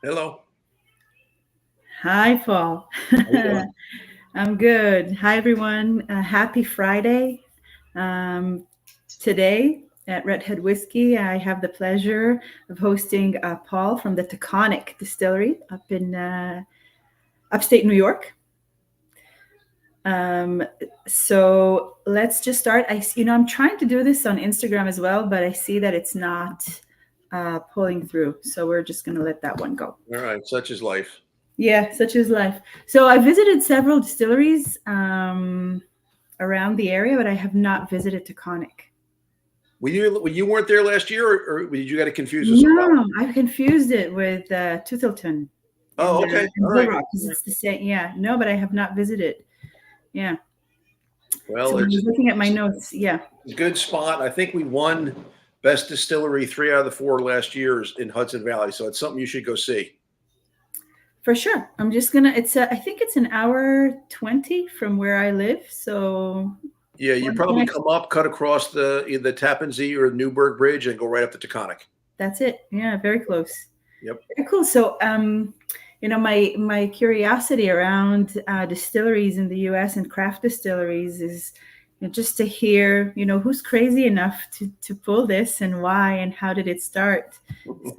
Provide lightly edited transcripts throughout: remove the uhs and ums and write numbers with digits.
Hello. Hi, Paul. How you doing? I'm good. Hi, everyone. Happy Friday. Um, Today at Redhead Whiskey, I have the pleasure of hosting Paul from the Taconic Distillery up in upstate New York. Um, so let's just start. I'm trying to do this on Instagram as well, but I see that it's not pulling through. So we're just going to let that one go. All right. Such is life. Yeah, such is life. So I visited several distilleries around the area, but I have not visited Taconic. You weren't there last year, or did you get it confused with somewhere else? No, I've confused it with Tootleton Oh, okay. in All Hill right. Rock because it's the same. Yeah, no, but I have not visited. Yeah. So Well, when I it's was looking at my notes, yeah, a good spot. I think we won best distillery 3 out of the 4 last years in Hudson Valley, so it's something you should go see. for sure. I'm just gonna. I think it's an hour 20 from where I live. So Yeah, you when probably I, come up, cut across the Tappan Zee or Newburgh Bridge, and go right up to Taconic. that's it. Yeah, very close. Yep. Very cool. So, my curiosity around distilleries in the U.S. and craft distilleries is just to hear, who's crazy enough to pull this and why and how did it start.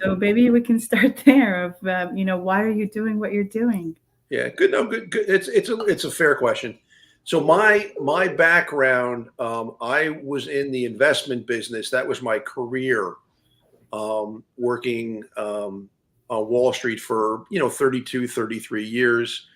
So maybe we can start there. Of why are you doing what you're doing? Yeah. Good. No. Good. Good. It's a fair question. So my background, I was in the investment business. That was my career, working on Wall Street for 32, 33 years.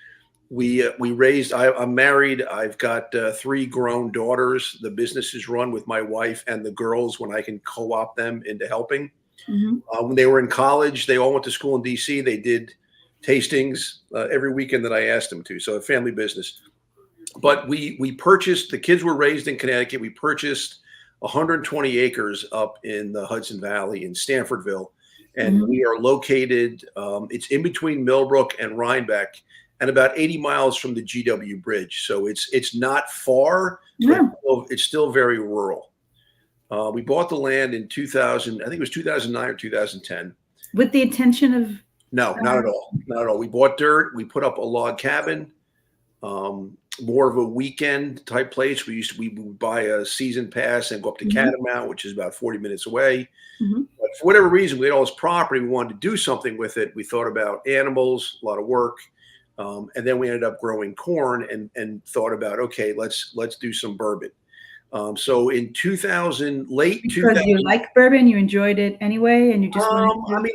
We raised. I'm married. I've got 3 grown daughters. The business is run with my wife and the girls when I can co-opt them into helping. Hmm. When they were in college, they all went to school in D.C. They did tastings every weekend that I asked them to. So a family business. But we purchased. The kids were raised in Connecticut. We purchased 120 acres up in the Hudson Valley in Stanfordville, and Hmm. we are located. It's in between Millbrook and Rhinebeck, and about 80 miles from the GW Bridge. So it's not far, but Yeah, it's still very rural. We bought the land in 2000. I think it was 2009 or 2010. with the intention of. No, not at all. Not at all. We bought dirt. We put up a log cabin, more of a weekend type place. We would buy a season pass and go up to Mhm, Catamount, which is about 40 minutes away. mhm. But for whatever reason, we had all this property. We wanted to do something with it. We thought about animals, a lot of work, and then we ended up growing corn and thought about, okay, let's do some bourbon. So in 2000, late Because you 2000. like bourbon, you enjoyed it anyway, and you just wanted I to. mean,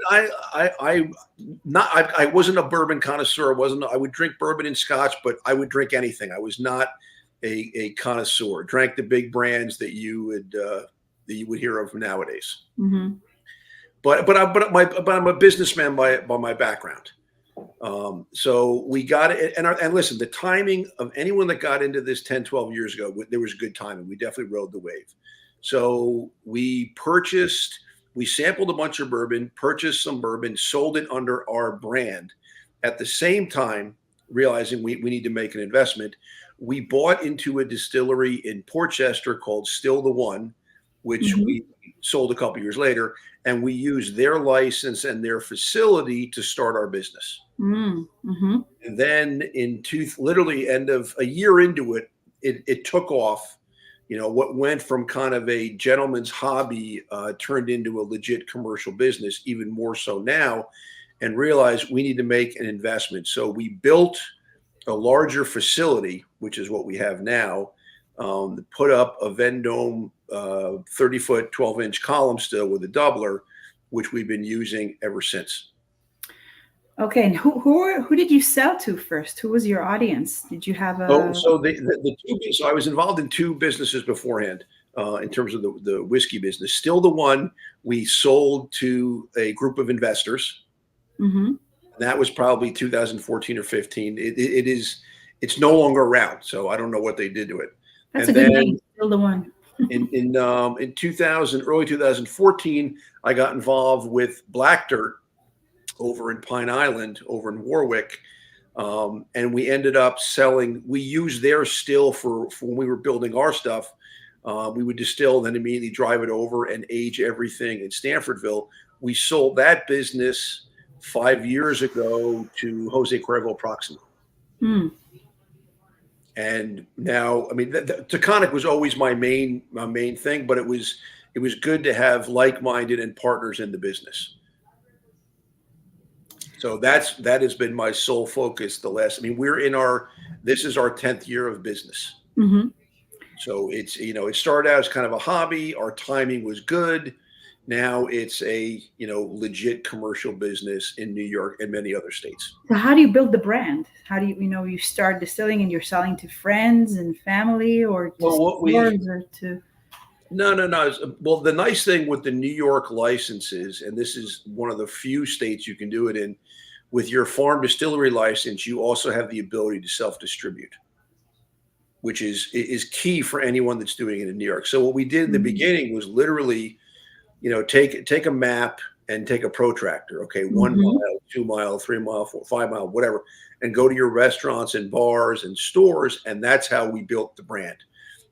I wasn't a bourbon connoisseur. I would drink bourbon and scotch, but I would drink anything. I was not a connoisseur. Drank the big brands that you would hear of nowadays. Mhm. But I'm a businessman by my background. So we got it. And listen, the timing of anyone that got into this 10, 12 years ago, there was good timing. We definitely rode the wave. So we sampled a bunch of bourbon, purchased some bourbon, sold it under our brand. At the same time, realizing we need to make an investment, we bought into a distillery in Portchester called Still the One, which Mhm. we sold a couple years later, and we used their license and their facility to start our business. Mm, mhm. And then literally end of a year into it, it took off. What went from kind of a gentleman's hobby turned into a legit commercial business, even more so now, and realized we need to make an investment. So we built a larger facility, which is what we have now, put up a Vendome 30-foot, 12-inch column still with a doubler, which we've been using ever since. Okay, and who did you sell to first? Who was your audience? Did you have So, a? so so I was involved in 2 businesses beforehand, in terms of the whiskey business. Still the One we sold to a group of investors. Mhm. That was probably 2014 or 15. It's no longer around, so I don't know what they did to it. That's a And good name. then Still the one. in 2000, early 2014, I got involved with Black Dirt over in Pine Island, over in Warwick. And we ended up selling. We used their still for when we were building our stuff. We would distill, then immediately drive it over and age everything in Stanfordville. We sold that business 5 years ago to Jose Cuervo Proximo. Hmm. And now, I mean, Taconic was always my main thing, but it was good to have like-minded and partners in the business. So that has been my sole focus the last. I mean, this is our 10th year of business. Hmm. So it started out as kind of a hobby. Our timing was good. Now it's a legit commercial business in New York and many other states. So how do you build the brand? How do you start distilling and you're selling to friends and family or to Well, stores or to? no, no, no. Well, the nice thing with the New York licenses, and this is one of the few states you can do it in, with your farm distillery license, you also have the ability to self-distribute, which is key for anyone that's doing it in New York. So what we did in the beginning was literally, take a map and take a protractor, okay, 1 mile, 2 mile, 3 mile, 5 mile, whatever, and go to your restaurants and bars and stores, and that's how we built the brand.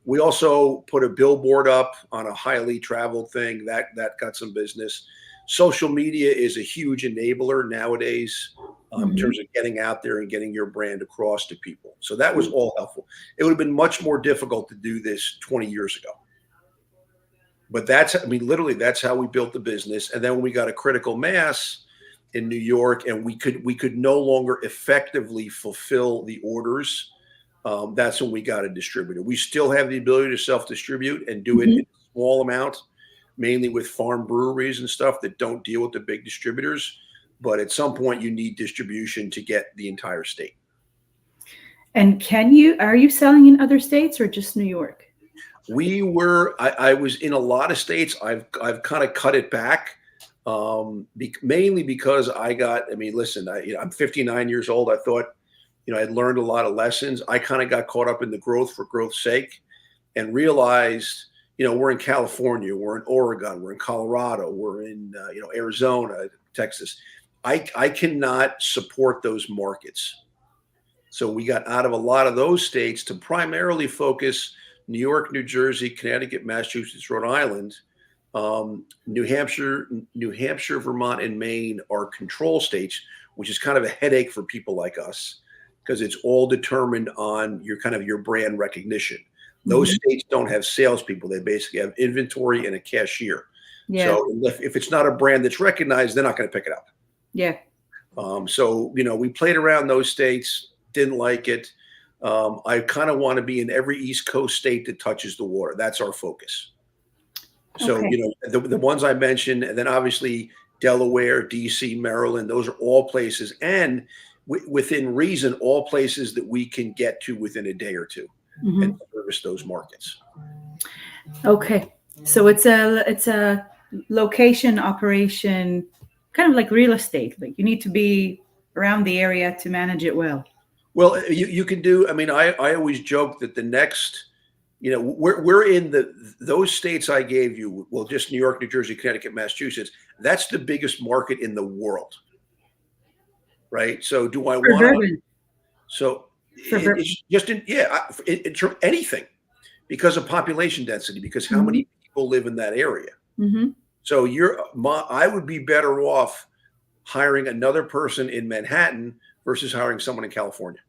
We also put a billboard up on a highly traveled thing that got some business. Social media is a huge enabler nowadays in terms of getting out there and getting your brand across to people. So that was all helpful. It would have been much more difficult to do this 20 years ago. But literally, that's how we built the business. And then when we got a critical mass in New York, and we could no longer effectively fulfill the orders, that's when we got a distributor. We still have the ability to self-distribute and do it in a small amount, mainly with farm breweries and stuff that don't deal with the big distributors. But at some point, you need distribution to get the entire state. And are you selling in other states or just New York? I was in a lot of states. I've kind of cut it back, mainly because listen, I'm 59 years old. I thought, I'd learned a lot of lessons. I kind of got caught up in the growth for growth's sake and realized, we're in California, we're in Oregon, we're in Colorado, we're in, Arizona, Texas. I cannot support those markets. So we got out of a lot of those states to primarily focus New York, New Jersey, Connecticut, Massachusetts, Rhode Island, New Hampshire, Vermont, and Maine are control states, which is kind of a headache for people like us because it's all determined on your brand recognition. Those states don't have salespeople; they basically have inventory and a cashier. Yeah. So if it's not a brand that's recognized, they're not going to pick it up. Yeah. So we played around those states, didn't like it. I kind of want to be in every East Coast state that touches the water. That's our focus. So, the ones I mentioned, and then obviously Delaware, DC, Maryland, those are all places. And within reason, all places that we can get to within a day or two and service those markets. Okay. So it's a location operation, kind of like real estate. Like you need to be around the area to manage it well. Well, you can do. I always joke that the next, we're in those states I gave you. Well, just New York, New Jersey, Connecticut, Massachusetts. That's the biggest market in the world, right? So, do I want to? So, it's just in anything because of population density, because how many people live in that area. So I would be better off hiring another person in Manhattan versus hiring someone in California.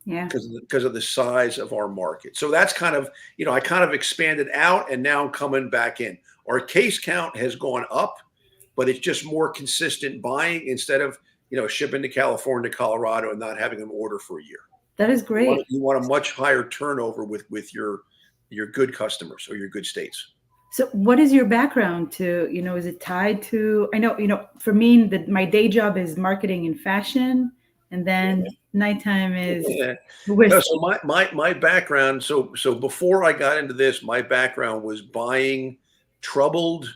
Yeah. Because of the size of our market. So that's kind of, I kind of expanded out and now I'm coming back in. Our case count has gone up, but it's just more consistent buying instead of, shipping to California, Colorado and not having them order for a year. That is great. You want a much higher turnover with your good customers or your good states. So what is your background to, is it tied to, I know, for me, my day job is marketing and fashion, and then nighttime is no, so my background, so before I got into this, my background was buying troubled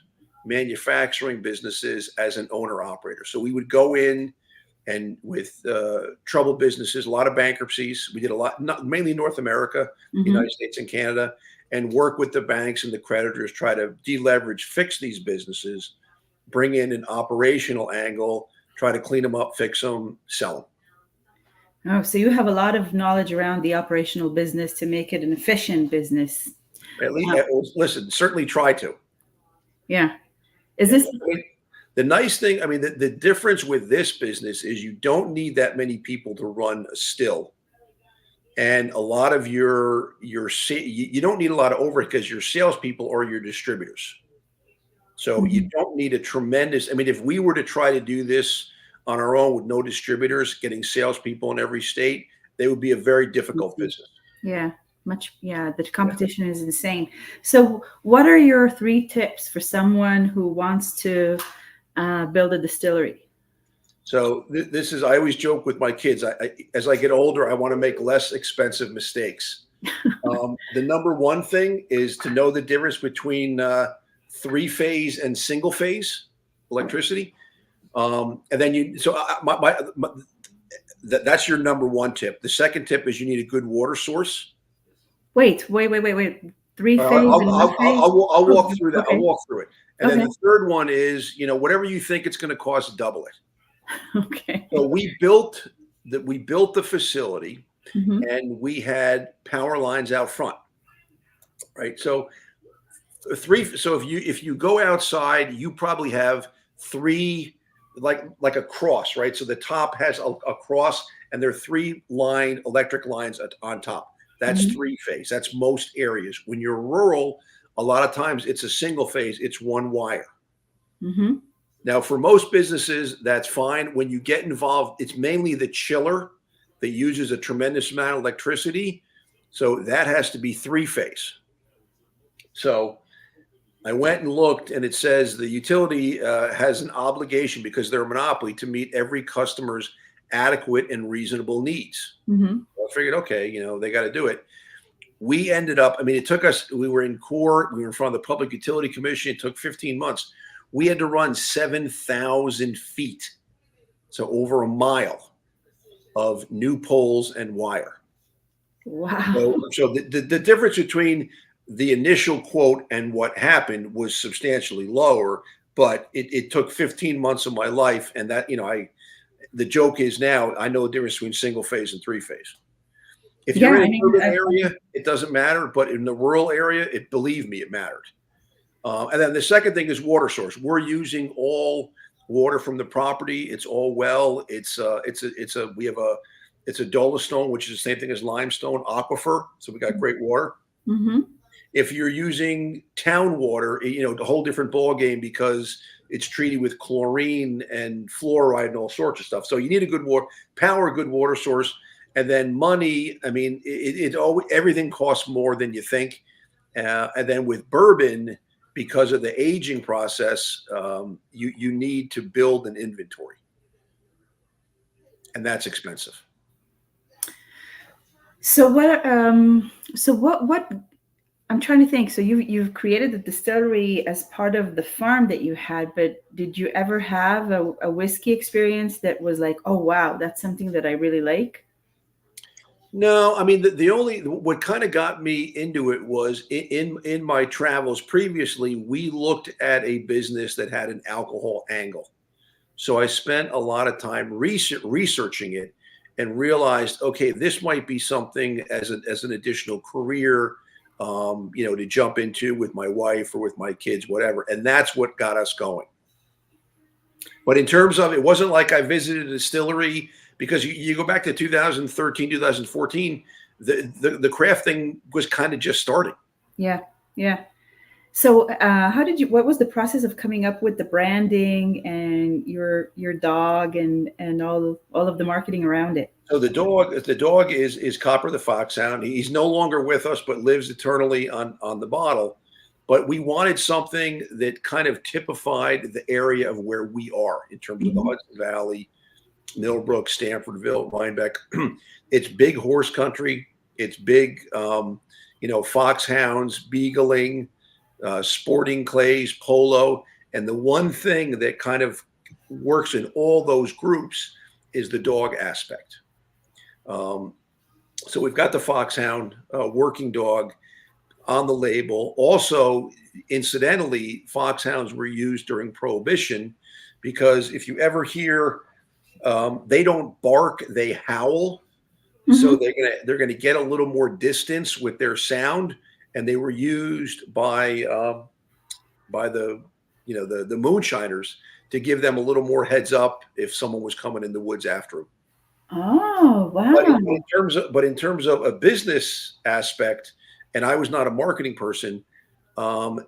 manufacturing businesses as an owner operator. So we would go in and with troubled businesses, a lot of bankruptcies. We did a lot, mainly North America, United States and Canada, and work with the banks and the creditors, try to deleverage, fix these businesses, bring in an operational angle, try to clean them up, fix them, sell them. Oh, so you have a lot of knowledge around the operational business to make it an efficient business. At least, listen, certainly try to. Yeah. Is this? The nice thing, I mean, the difference with this business is you don't need that many people to run a still, and a lot of you don't need a lot of overhead because your salespeople are your distributors. So you Mhm. don't need a tremendous. I mean, if we were to try to do this on our own with no distributors, getting salespeople in every state, they would be a very difficult Easy. business. Yeah, yeah, the Yeah. competition is insane. So, what are your three tips for someone who wants to build a distillery? So this is. I always joke with my kids. As I get older, I want to make less expensive mistakes. The number one thing is to know the difference between three phase and single phase electricity. And then you. So that's your number one tip. The second tip is you need a good water source. Wait. Three I'll, phase I'll, and one I'll, phase? I'll Oh, walk through that. I'll okay. walk through it. And then Okay. the third one is, whatever you think it's going to cost, double it. Okay. So we built the facility, Hmm. and we had power lines out front, right? So if you go outside, you probably have three, like a cross, right? So the top has a cross, and there are three electric lines on top. That's Hmm. three phase. That's most areas. When you're rural, a lot of times it's a single phase. It's one wire. Hmm. Now, for most businesses, that's fine. When you get involved, it's mainly the chiller that uses a tremendous amount of electricity. So that has to be three phase. So I went and looked, and it says the utility has an obligation because they're a monopoly to meet every customer's adequate and reasonable needs. Hmm. I figured, okay, they got to do it. We ended up, I mean, it took us, we were in court, we were in front of the Public Utility Commission. It took 15 months. We had to run 7,000 feet, so over a mile of new poles and wire. So, Wow. so the difference between the initial quote and what happened was substantially lower, but it took 15 months of my life. And that, the joke is now I know the difference between single phase and three phase. If Yeah, you're in I an mean, urban area, it doesn't matter, but in the rural area, believe me, it mattered. And then the second thing is water source. We're using all water from the property. It's all well. It's a dolostone, which is the same thing as limestone aquifer. So we got great water. hmm If you're using town water, a whole different ball game because it's treated with chlorine and fluoride and all sorts of stuff. So you need a good good water source, and then money. I mean, it always everything costs more than you think. And then with bourbon, because of the aging process, you need to build an inventory, and that's expensive. So what I'm trying to think. So you've created the distillery as part of the farm that you had, but did you ever have a whiskey experience that was like, oh wow, that's something that I really like? No, I mean the only what kind of got me into it was in my travels previously, we looked at a business that had an alcohol angle. So I spent a lot of time researching it and realized, okay, this might be something as an additional career, to jump into with my wife or with my kids, whatever. And that's what got us going. But in terms of, it wasn't like I visited a distillery because you go back to 2013, 2014, the craft thing was kind of just starting. Yeah, yeah. So what was the process of coming up with the branding and your dog and all of the marketing around it? So the dog is Copper the Foxhound. He's no longer with us, but lives eternally on the bottle. But we wanted something that kind of typified the area of where we are in terms of the Hmm. Hudson Valley, Millbrook, Stanfordville, Rhinebeck. It's big horse country. It's big, foxhounds, beagling, sporting clays, polo. And the one thing that kind of works in all those groups is the dog aspect. Um, so we've got the foxhound, working dog on the label. Also, incidentally, foxhounds were used during Prohibition because if you ever hear, they don't bark, they howl. So Hmm. they're gonna get a little more distance with their sound, and they were used by the the moonshiners to give them a little more heads up if someone was coming in the woods after them. Oh, But wow. in terms of a business aspect, and I was not a marketing person,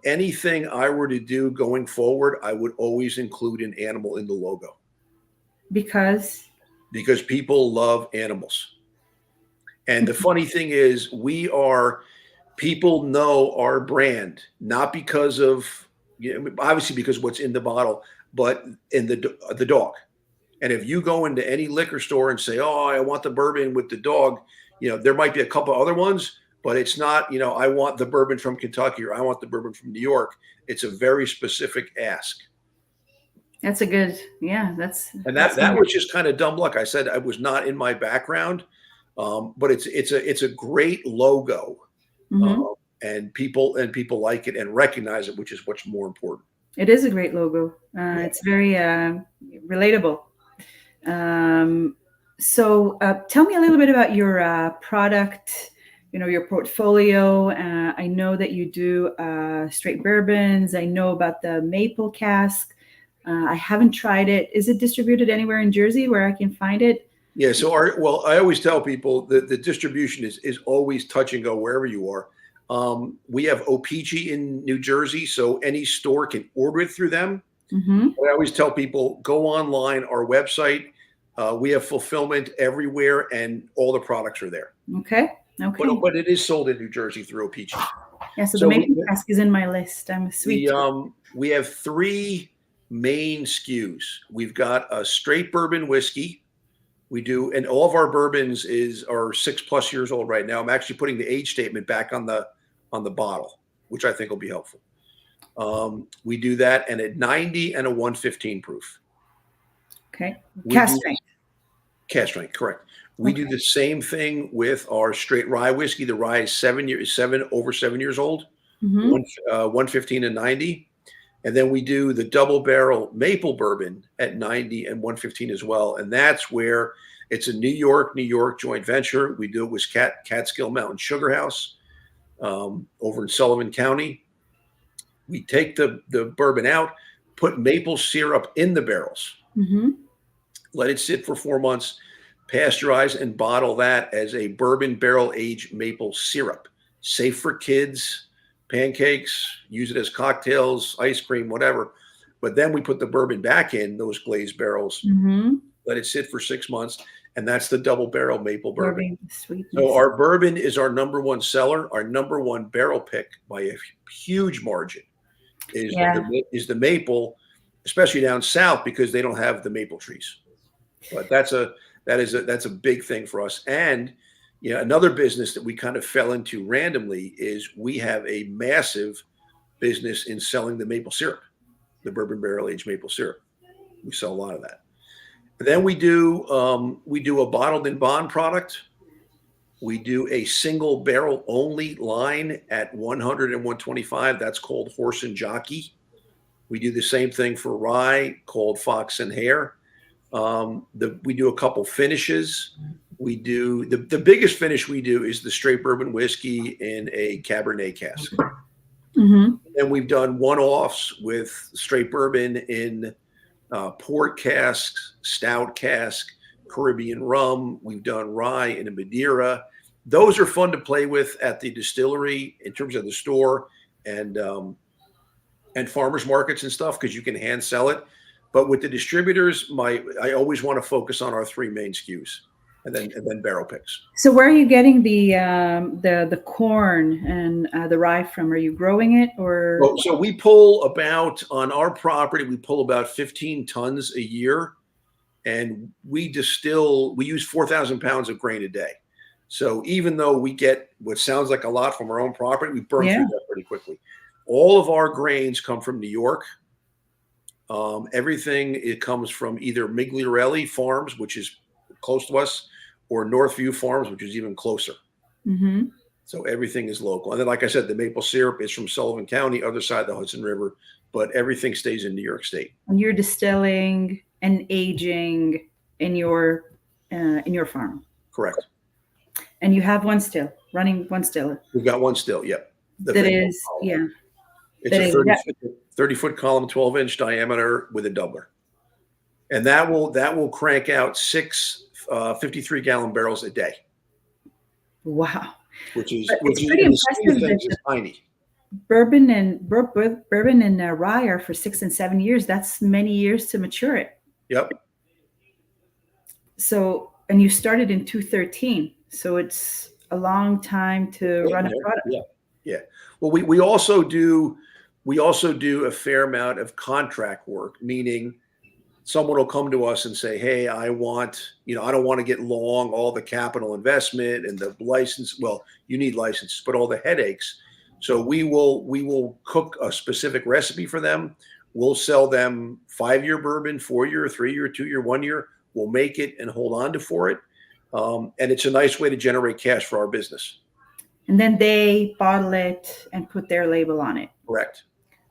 anything I were to do going forward, I would always include an animal in the logo Because, because people love animals. And the funny thing is, people know our brand, not because of, obviously because what's in the bottle, but in the dog. And if you go into any liquor store and say, "Oh, I want the bourbon with the dog," there might be a couple other ones, but it's not, I want the bourbon from Kentucky or I want the bourbon from New York. It's a very specific ask. that's a good, yeah, And that's that was just kind of dumb luck. I said I was not in my background, but it's a great logo, hmm and people like it and recognize it, which is what's more important. It is a great logo. Yeah. It's very relatable. So tell me a little bit about your product, your portfolio. I know that you do straight bourbons. I know about the maple cask. I haven't tried it. Is it distributed anywhere in Jersey where I can find it? Yeah. So I always tell people that the distribution is always touch and go wherever you are. We have OPG in New Jersey, so any store can order it through them. Mm-hmm. I always tell people, go online, our website. We have fulfillment everywhere, and all the products are there. Okay. But it is sold in New Jersey through OPG. Yeah. So the maple cask is in my list. I'm a sweet. We have 3 main SKUs. We've got a straight bourbon whiskey. We do, and all of our bourbons are 6+ years old right now. I'm actually putting the age statement back on the bottle, which I think will be helpful. We do that, and at 90 and a 115 proof. Okay. Cask strength. Cask strength, correct. We do the same thing with our straight rye whiskey. The rye is over 7 years old. Mm-hmm. 115 and 90. And then we do the double barrel maple bourbon at 90 and 115 as well. And that's where it's a New York joint venture. We do it with Catskill Mountain Sugar House over in Sullivan County. We take the bourbon out, put maple syrup in the barrels, Mm-hmm. let it sit for 4 months, pasteurize and bottle that as a bourbon barrel aged maple syrup. Safe for kids, pancakes, use it as cocktails, ice cream, whatever. But then we put the bourbon back in those glazed barrels, Mm-hmm. let it sit for 6 months, and that's the double barrel maple bourbon. Sweetness. So our bourbon is our #1 seller. Our #1 barrel pick by a huge margin is the maple, especially down south because they don't have the maple trees. But that's a big thing for us. And another business that we kind of fell into randomly is we have a massive business in selling the maple syrup, the bourbon barrel aged maple syrup. We sell a lot of that. And then we do a bottled in bond product. We do a single barrel only line at 100 and 125. That's called Horse and Jockey. We do the same thing for rye called Fox and Hare. We do a couple finishes. We do the biggest finish we do is the straight bourbon whiskey in a Cabernet cask. Mm-hmm. And we've done one-offs with straight bourbon in port casks, stout cask, Caribbean rum. We've done rye in a Madeira. Those are fun to play with at the distillery in terms of the store and farmers markets and stuff because you can hand sell it. But with the distributors, I always want to focus on our 3 main SKUs and then barrel picks. So where are you getting the corn and the rye from? Are you growing it or? Well, so we pull on our property, we pull about 15 tons a year, and we use 4,000 pounds of grain a day. So even though we get what sounds like a lot from our own property, we burn through that pretty quickly. All of our grains come from New York. Everything, it comes from either Migliorelli Farms, which is close to us, or Northview Farms, which is even closer. Mm-hmm. So everything is local. And then, like I said, the maple syrup is from Sullivan County, other side of the Hudson River, but everything stays in New York State. And you're distilling and aging in your farm. Correct. And you have running one still. We've got one still. Yep. It's a 30-foot column, 12-inch diameter with a doubler. and that will crank out six 53-gallon barrels a day, Wow. which is But it's which is pretty in the scheme of impressive that things is tiny. bourbon and rye are for 6 and 7 years. That's many years to mature it. Yep. So, and you started in 2013, so it's a long time to Yeah, run a product. yeah, yeah. Well, we also do a fair amount of contract work, meaning someone will come to us and say, "Hey, I don't want to get long all the capital investment and the license. Well, you need licenses, but all the headaches." So we will cook a specific recipe for them. We'll sell them 5-year bourbon, 4-year, 3-year, 2-year, 1-year. We'll make it and hold on to for it, and it's a nice way to generate cash for our business. And then they bottle it and put their label on it. Correct.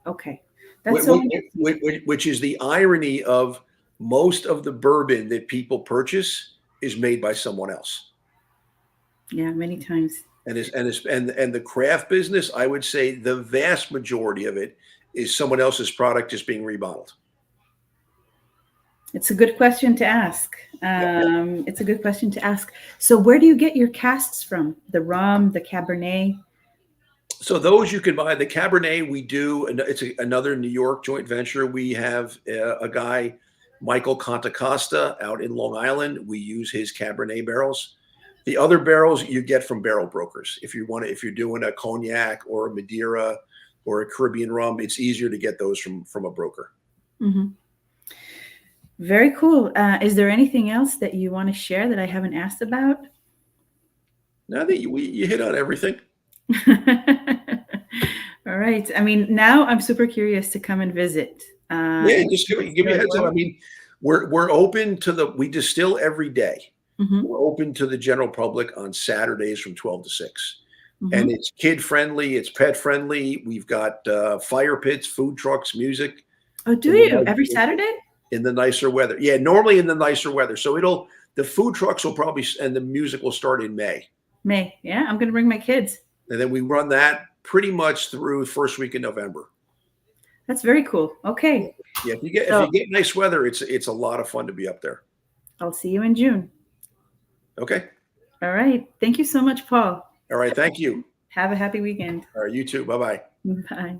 Okay. Whi- That's so whi- which is the irony of most of the bourbon that people purchase is made by someone else. yeah, many times. And the craft business, I would say the vast majority of it is someone else's product just being rebottled. It's a good question to ask. It's a good question to ask. So where do you get your casks from? The rum, the Cabernet? So those you can buy. The Cabernet we do, and it's another New York joint venture. We have a guy, Michael Contacosta, out in Long Island. We use his Cabernet barrels. The other barrels you get from barrel brokers. If you're doing a cognac or a Madeira or a Caribbean rum, it's easier to get those from a broker. Mm-hmm. Very cool. Is there anything else that you want to share that I haven't asked about? Now that you hit on everything. All right. I mean, now I'm super curious to come and visit. Yeah, just give me a heads up. I mean, we're open we distill every day. Mm-hmm. We're open to the general public on Saturdays from 12 to 6. Mm-hmm. And it's kid friendly, it's pet friendly. We've got fire pits, food trucks, music. Oh, do you? Every Saturday? In the nicer weather. Yeah, normally in the nicer weather. So the food trucks will probably, and the music will start in May. May. Yeah, I'm going to bring my kids. And then we run that pretty much through first week in November. That's very cool. Okay. Yeah, if you get nice weather, it's a lot of fun to be up there. I'll see you in June. Okay. All right. Thank you so much, Paul. All right. Thank you. Have a happy weekend. All right. You too. Bye-bye. Bye.